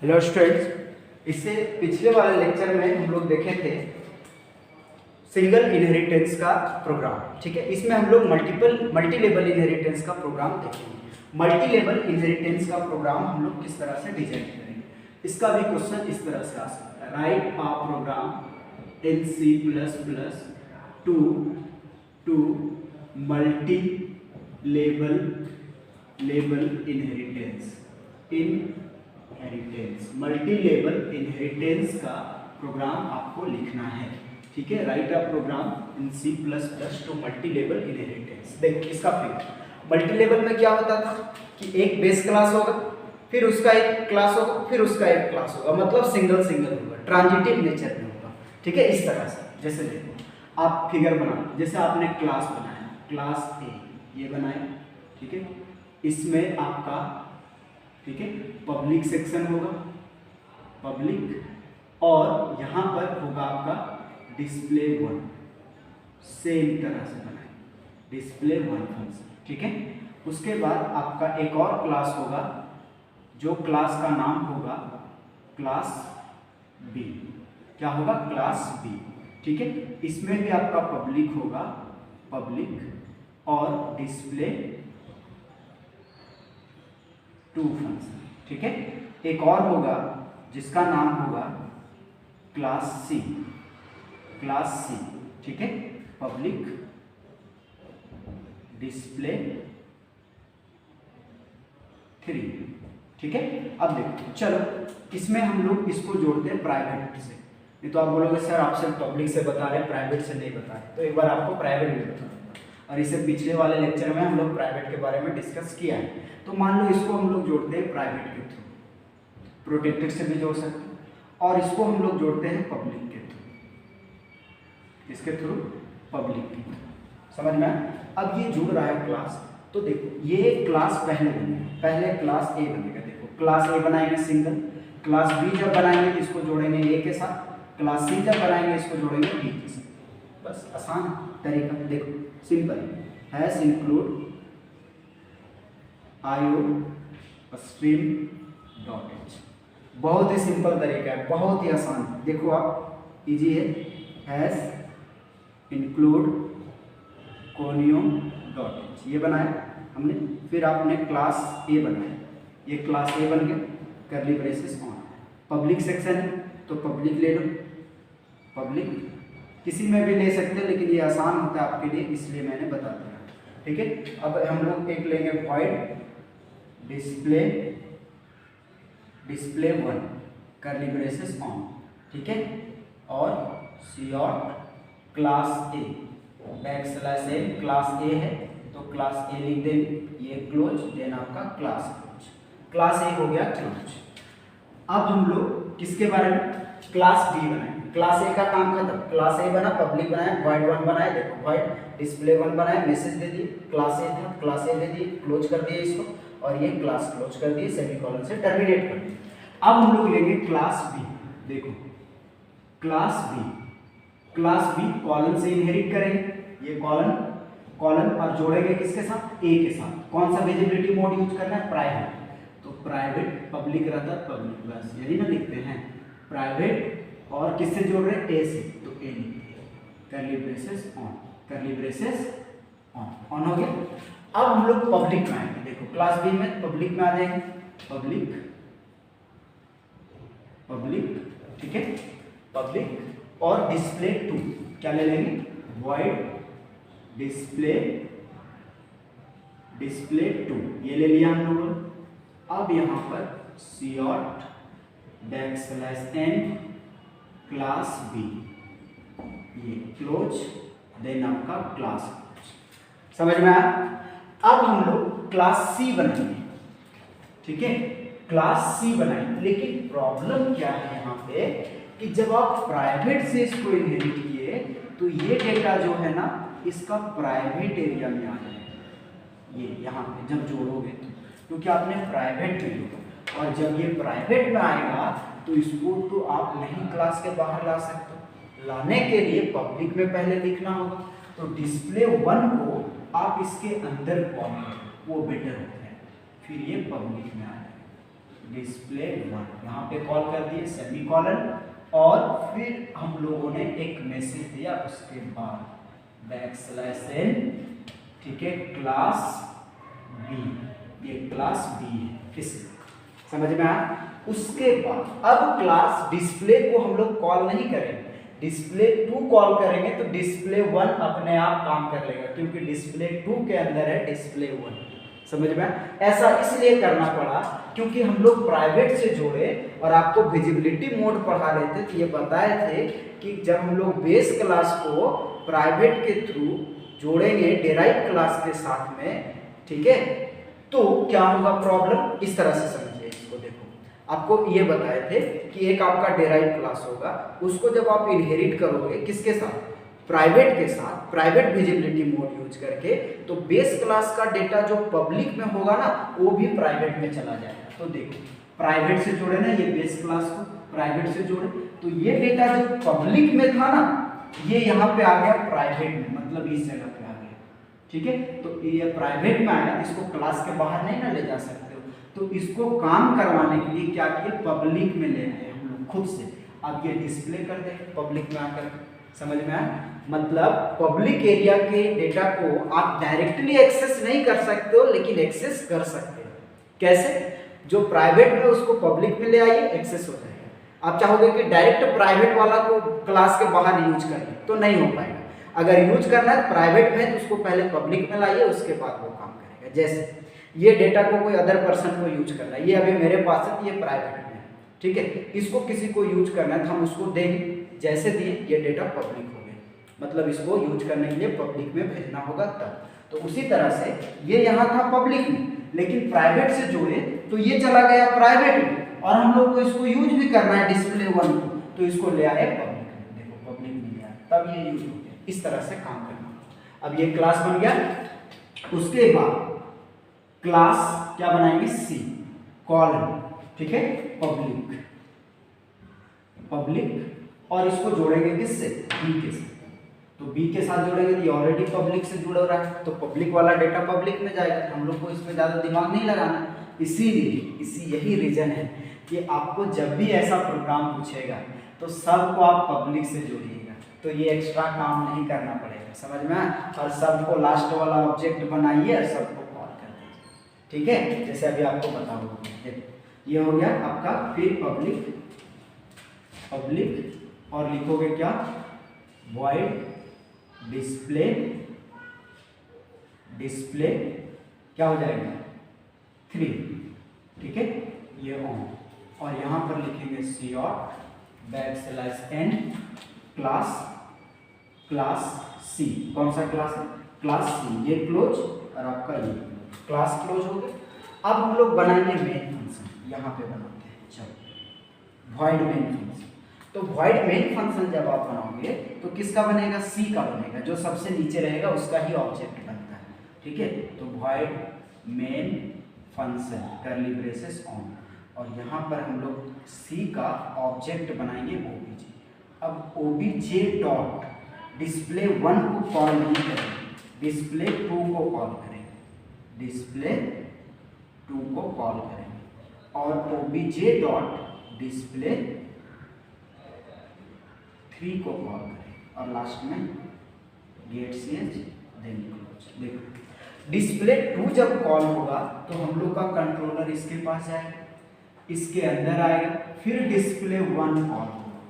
Hello students, इससे पिछले वाले लेक्चर में हम लोग देखे थे सिंगल इनहेरिटेंस का प्रोग्राम। ठीक है, इसमें हम लोग मल्टी लेवल इनहेरिटेंस का प्रोग्राम देखेंगे। मल्टी लेवल इनहेरिटेंस का प्रोग्राम हम लोग किस तरह से डिजाइन करेंगे, इसका भी क्वेश्चन इस तरह से आ सकता है। Write a program in C++ to multi level inheritance multi level inheritance का प्रोग्राम आपको लिखना है। ठीक है, write a program in C++ to multi level inheritance. देख इसका फिर मल्टी लेवल में क्या होता था कि एक बेस क्लास होगा, फिर उसका एक क्लास होगा, फिर उसका एक क्लास होगा, मतलब सिंगल होगा, ट्रांजिटिव नेचर में होगा। ठीक है, इस तरह से जैसे देखो आप फिगर बनाओ, जैसे आपने क्लास बनाया, क्लास ए ये बनाया। ठीक है, इसमें आपका ठीक है पब्लिक सेक्शन होगा, पब्लिक, और यहाँ पर होगा आपका डिस्प्ले वन। सेम तरह से बनाए डिस्प्ले वन फंक्शन। ठीक है, उसके बाद आपका एक और क्लास होगा, जो क्लास का नाम होगा क्लास बी। क्या होगा? Class B. ठीक है, इसमें भी आपका पब्लिक होगा, पब्लिक और डिस्प्ले टू फंक्शन। ठीक है, एक और होगा जिसका नाम होगा क्लास सी, क्लास सी। ठीक है, पब्लिक, डिस्प्ले थ्री। ठीक है, अब देखो चलो इसमें हम लोग इसको जोड़ते हैं प्राइवेट से। नहीं तो आप बोलोगे सर आप सिर्फ पब्लिक से बता रहे हैं, प्राइवेट से नहीं बता रहे, तो एक बार आपको प्राइवेट भी बता दूंगा। और इसे पिछले वाले लेक्चर में हम लोग प्राइवेट के बारे में डिस्कस किया है। तो मान लो इसको हम लोग जोड़ते हैं प्राइवेट के थ्रू, प्रोटेक्टेड से भी जोड़ सकते हैं, और इसको हम लोग जोड़ते हैं पब्लिक के थ्रू, इसके थ्रू पब्लिक के थ्रू। समझ में? अब ये जुड़ रहा है क्लास, तो देखो ये क्लास पहले बनेगा, पहले क्लास ए बनेगा। देखो क्लास ए बनाएंगे सिंगल, क्लास बी जब बनाएंगे इसको जोड़ेंगे ए के साथ, क्लास सी जब बनाएंगे इसको जोड़ेंगे बी के साथ। बस आसान तरीका, देखो simple hash include IO stream dot H. बहुत ही सिंपल तरीका है, बहुत ही आसान। देखो आप इजी है, hash include conio dot H ये बनाया हमने। फिर आपने क्लास ए बनाया, ये क्लास ए बन गया, करली ब्रेसेस ऑन। पब्लिक सेक्शन है तो पब्लिक ले लो, पब्लिक किसी में भी ले सकते हैं, लेकिन ये आसान होता है आपके लिए इसलिए मैंने बता दिया। ठीक है, अब हम लोग एक लेंगे void display one, curly braces on. ठीक है, और cout class A back slash A, class A है तो क्लास ए लिख देंगे, ये क्लोज, देन आपका क्लास क्लोज, क्लास ए हो गया क्लोज। अब हम लोग किसके बारे में? क्लास बी बनाए। क्लास ए का काम खत्म, क्लास ए बना, पब्लिक बनाया, वॉइड वन बनाया, देखो वॉइड डिस्प्ले वन बनाया, मैसेज दे दिए, क्लास ए था क्लास ए दे दिए, क्लोज कर दिए इसको, और ये क्लास क्लोज कर दिए, सेमीकोलन से टर्मिनेट कर दिए। अब हम लोग लेंगे क्लास बी। देखो क्लास बी कॉलन से इनहेरिट करेंगे, ये कॉलन और जोड़ेंगे किसके साथ? ए के साथ। कौन सा विजिबिलिटी मोड यूज करना है? प्राइवेट, तो प्राइवेट पब्लिक रहता है, पब्लिक बस यही ना लिखते हैं, प्राइवेट, और किससे जोड़ रहे हैं? ए से, तो ए लिखते हैं, करली ब्रेसेस ऑन, करली ब्रेसेस ऑन हो गया। अब हम लोग पब्लिक में आएंगे। देखो क्लास बी में पब्लिक में आ जाएंगे, पब्लिक, ठीक है, पब्लिक और डिस्प्ले टू। क्या ले लेंगे? वॉइड डिस्प्ले टू, ये ले लिया हम लोगों। अब यहाँ पर cout back slash N class B, ये क्लोज, देन आपका क्लास क्लोज। समझ में आया? अब हम लोग क्लास सी बनाएंगे। ठीक है, क्लास सी बनाएंगे, लेकिन प्रॉब्लम क्या है यहाँ पे कि जब आप प्राइवेट से इसको इनहेरिट किए तो ये डेटा जो है ना इसका प्राइवेट एरिया में आ जाएगा, ये यहाँ पे जब जोड़ोगे तो, क्योंकि आपने प्राइवेट में जोड़ा, और जब ये प्राइवेट में आएगा तो इसको तो आप नहीं क्लास के बाहर ला सकते। लाने के लिए पब्लिक में पहले लिखना होगा, तो डिस्प्ले वन को आप इसके अंदर कॉल करो, वो बेटर होता है, फिर ये पब्लिक में आ जाएगा। डिस्प्ले 1 यहाँ पे कॉल कर दिए सेमी कॉलन, और फिर हम लोगों ने एक मैसेज दिया उसके बाद बैकस्लैश n, ठीक है, क्लास B, ये क्लास B है, किस समझ में आया। उसके बाद अब क्लास डिस्प्ले को हम लोग कॉल नहीं करेंगे, डिस्प्ले 2 कॉल करेंगे तो डिस्प्ले 1 अपने आप काम कर लेगा, क्योंकि डिस्प्ले 2 के अंदर है डिस्प्ले 1। समझ में आया। ऐसा इसलिए करना पड़ा क्योंकि हम लोग प्राइवेट से जोड़े और आपको विजिबिलिटी मोड पढ़ा रहे थे, तो ये बताए थे कि जब हम लोग बेस क्लास को प्राइवेट के थ्रू जोड़ेंगे डेराइव क्लास के साथ में, ठीक है, तो क्या होगा प्रॉब्लम, इस तरह से समझिए इसको। देखो आपको ये बताए थे कि एक आपका डेराइव क्लास होगा, उसको जब आप इनहेरिट करोगे किसके साथ, प्राइवेट के साथ, प्राइवेट विजिबिलिटी मोड यूज करके, तो बेस क्लास का डेटा जो पब्लिक में होगा ना वो भी प्राइवेट में चला जाएगा। तो देखो प्राइवेट से जोड़े ना, ये बेस क्लास को प्राइवेट से जोड़े, तो ये डेटा जो पब्लिक में था ना ये यहाँ पे आ गया प्राइवेट में, मतलब इस जगह पे आ गया, ठीक है। तो ये प्राइवेट में आया, इसको क्लास के बाहर नहीं ना ले जा सकते हो, तो इसको काम करवाने के लिए क्या किए, पब्लिक में ले आए हम लोग खुद से। अब ये डिस्प्ले कर दे पब्लिक में आकर, समझ में आया। मतलब पब्लिक एरिया के डेटा को आप डायरेक्टली एक्सेस नहीं कर सकते हो, लेकिन एक्सेस कर सकते हो। कैसे, जो प्राइवेट में उसको पब्लिक में ले आइए, एक्सेस हो जाएगा। आप चाहोगे कि डायरेक्ट प्राइवेट वाला को क्लास के बाहर यूज कर ले, तो नहीं हो पाएगा। अगर यूज करना है प्राइवेट में तो उसको पहले पब्लिक में लाइए, उसके बाद वो काम करेगा। जैसे ये डेटा को कोई अदर पर्सन को यूज करना है, ये अभी मेरे पास है, ये प्राइवेट में है, ठीक है, इसको किसी को यूज करना है तो हम उसको देंगे, जैसे दिए ये डेटा पब्लिक हो गया, मतलब इसको यूज करने के लिए पब्लिक में भेजना होगा तब। तो उसी तरह से ये यहाँ था पब्लिक में, लेकिन प्राइवेट से जोड़े तो ये चला गया प्राइवेट में, और हम लोग को इसको यूज भी करना है डिस्प्ले 1 को, तो इसको ले आए पब्लिक में। देखो पब्लिक में ले आए, तब ये यूज हो गया। इस तरह से काम करना। अब ये क्लास बन गया, उसके बाद क्लास क्या बनाएंगे, सी कॉलन, ठीक है, पब्लिक, पब्लिक, और इसको जोड़ेंगे किससे, बी के साथ। तो बी के साथ जोड़ेंगे तो ऑलरेडी पब्लिक से जुड़ रहा है, तो पब्लिक वाला डेटा पब्लिक में जाएगा, हम लोग को इसमें ज़्यादा दिमाग नहीं लगाना। इसीलिए यही रीजन है कि आपको जब भी ऐसा प्रोग्राम पूछेगा तो सबको आप पब्लिक से जोड़िएगा, तो ये एक्स्ट्रा काम नहीं करना पड़ेगा, समझ में। और सबको लास्ट वाला ऑब्जेक्ट बनाइए और सबको कॉल कर दीजिए, ठीक है, जैसे अभी आपको बताऊंगा। ये हो गया आपका, फिर पब्लिक, पब्लिक, और लिखोगे क्या, वॉइड डिस्प्ले, डिस्प्ले क्या हो जाएगा 3, ठीक है, ये ऑन, और यहाँ पर लिखेंगे COUT \n class, class C, कौन सा क्लास है, क्लास C, ये क्लोज, और आपका ये क्लास क्लोज हो गया। अब हम लोग बनाएंगे मेन फंक्शन, यहाँ पे बनाते हैं, चलो वॉइड मेन फंक्शन। तो वॉइड मेन फंक्शन जब आप बनाओगे तो किसका बनेगा, C का बनेगा, जो सबसे नीचे रहेगा उसका ही ऑब्जेक्ट बनता है, ठीक है। तो void main function curly braces on, और यहाँ पर हम लोग C का ऑब्जेक्ट बनाएंगे OBJ। अब OBJ डॉट डिस्प्ले 1 को कॉल नहीं करेंगे, डिस्प्ले 2 को कॉल करेंगे, डिस्प्ले 2 को कॉल करेंगे, और OBJ डॉट डिस्प्ले 3 को कॉल करें, और लास्ट में गेट ch देन क्लोज। देखो डिस्प्ले 2 जब कॉल होगा तो हम लोग का कंट्रोलर इसके पास जाएगा, इसके अंदर आएगा, फिर डिस्प्ले 1 कॉल होगा,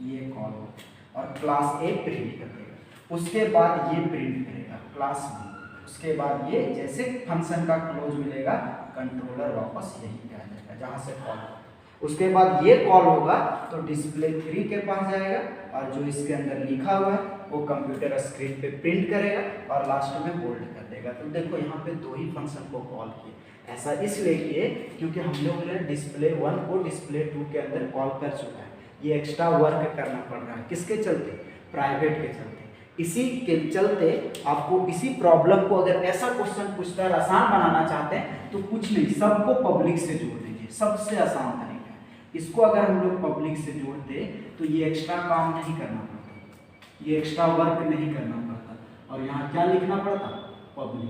ये कॉल होगा, और क्लास A प्रिंट कर देगा, उसके बाद ये प्रिंट करेगा क्लास B, उसके बाद ये जैसे फंक्शन का क्लोज मिलेगा कंट्रोलर वापस यहीं पे आ जाएगा जहाँ से कॉल होगा। उसके बाद ये कॉल होगा तो डिस्प्ले 3 के पास जाएगा, और जो इसके अंदर लिखा हुआ है वो कंप्यूटर स्क्रीन पे प्रिंट करेगा और लास्ट में बोल्ड कर देगा। तो देखो यहाँ पे 2 ही फंक्शन को कॉल किए, ऐसा इसलिए किए क्योंकि हम लोग ने डिस्प्ले 1 को डिस्प्ले 2 के अंदर कॉल कर चुका है, ये एक्स्ट्रा वर्क करना पड़ रहा है, किसके चलते, प्राइवेट के चलते। इसी के चलते आपको इसी प्रॉब्लम को अगर ऐसा क्वेश्चन पूछता है आसान बनाना चाहते हैं तो कुछ नहीं, सबको पब्लिक से जोड़ दीजिए, सबसे आसान तरीका है। इसको अगर हम लोग पब्लिक से जोड़ते तो ये एक्स्ट्रा काम नहीं करना पड़ता, ये एक्स्ट्रा वर्क नहीं करना पड़ता, और यहाँ क्या लिखना पड़ता, पब्लिक,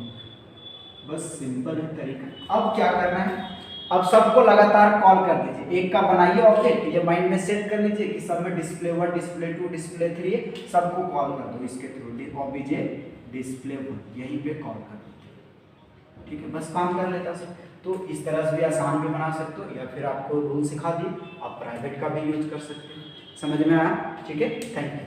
बस सिंपल है तरीका। अब क्या करना है, अब सबको लगातार कॉल कर दीजिए, एक का बनाइए ऑब्जेक्ट, ये माइंड में सेट कर लीजिए कि सब में डिस्प्ले 1 डिस्प्ले 2 डिस्प्ले 3 सबको कॉल कर दो इसके थ्रू ऑब्जे डिस्प्ले 1 यहीं पे कॉल कर दो। ठीक है, बस काम कर लेता सर। तो इस तरह से भी आसान भी बना सकते हो, या फिर आपको रूल सिखा दिए, आप प्राइवेट का भी यूज कर सकते हो। समझ में आया? ठीक है, थैंक यू।